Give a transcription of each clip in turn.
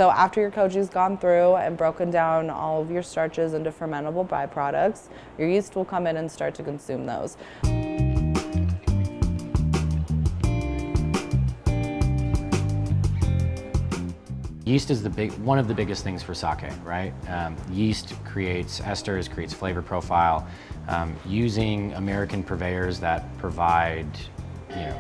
So after your koji's gone through and broken down all of your starches into fermentable byproducts, your yeast will come in and start to consume those. Yeast is one of the biggest things for sake, right? Yeast creates esters, creates flavor profile. Using American purveyors that provide,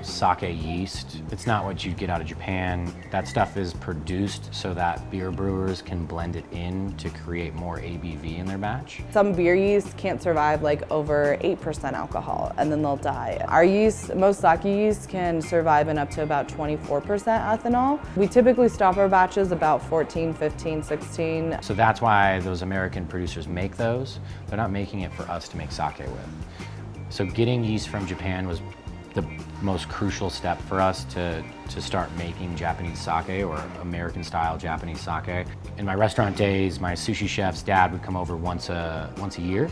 sake yeast, it's not what you'd get out of Japan. That stuff is produced so that beer brewers can blend it in to create more ABV in their batch. Some beer yeast can't survive like over 8% alcohol and then they'll die. Our yeast, most sake yeast can survive in up to about 24% ethanol. We typically stop our batches about 14, 15, 16. So that's why those American producers make those. They're not making it for us to make sake with. So getting yeast from Japan was the most crucial step for us to start making Japanese sake, or American style Japanese sake. In my restaurant days, my sushi chef's dad would come over once a year,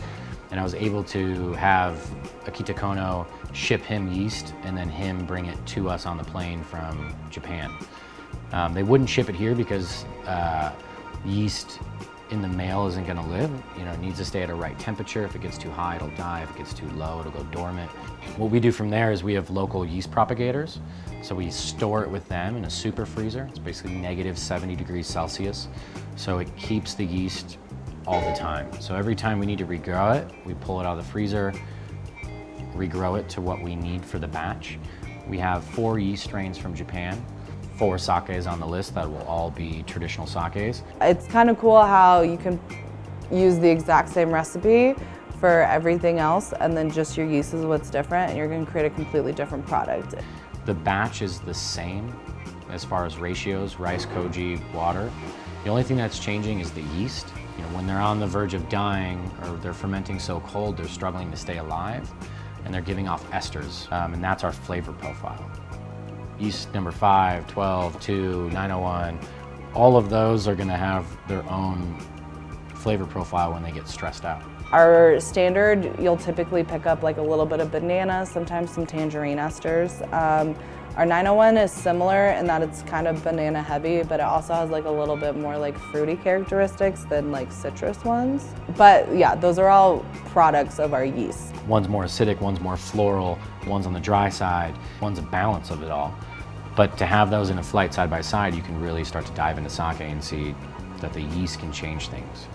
and I was able to have Akita Kono ship him yeast and then him bring it to us on the plane from Japan. They wouldn't ship it here because yeast in the mail isn't gonna live. It needs to stay at a right temperature. If it gets too high, it'll die. If it gets too low, it'll go dormant. What we do from there is we have local yeast propagators. So we store it with them in a super freezer. It's basically -70 degrees Celsius. So it keeps the yeast all the time. So every time we need to regrow it, we pull it out of the freezer, regrow it to what we need for the batch. We have 4 yeast strains from Japan. 4 sakes on the list that will all be traditional sakes. It's kind of cool how you can use the exact same recipe for everything else, and then just your yeast is what's different, and you're going to create a completely different product. The batch is the same as far as ratios, rice, koji, water. The only thing that's changing is the yeast. When they're on the verge of dying or they're fermenting so cold, they're struggling to stay alive, and they're giving off esters, and that's our flavor profile. Yeast number 5, 12, 2, 901, all of those are gonna have their own flavor profile when they get stressed out. Our standard, you'll typically pick up like a little bit of banana, sometimes some tangerine esters. Our 901 is similar in that it's kind of banana heavy, but it also has like a little bit more like fruity characteristics than like citrus ones. But yeah, those are all products of our yeast. One's more acidic, one's more floral, one's on the dry side, one's a balance of it all. But to have those in a flight side by side, you can really start to dive into sake and see that the yeast can change things.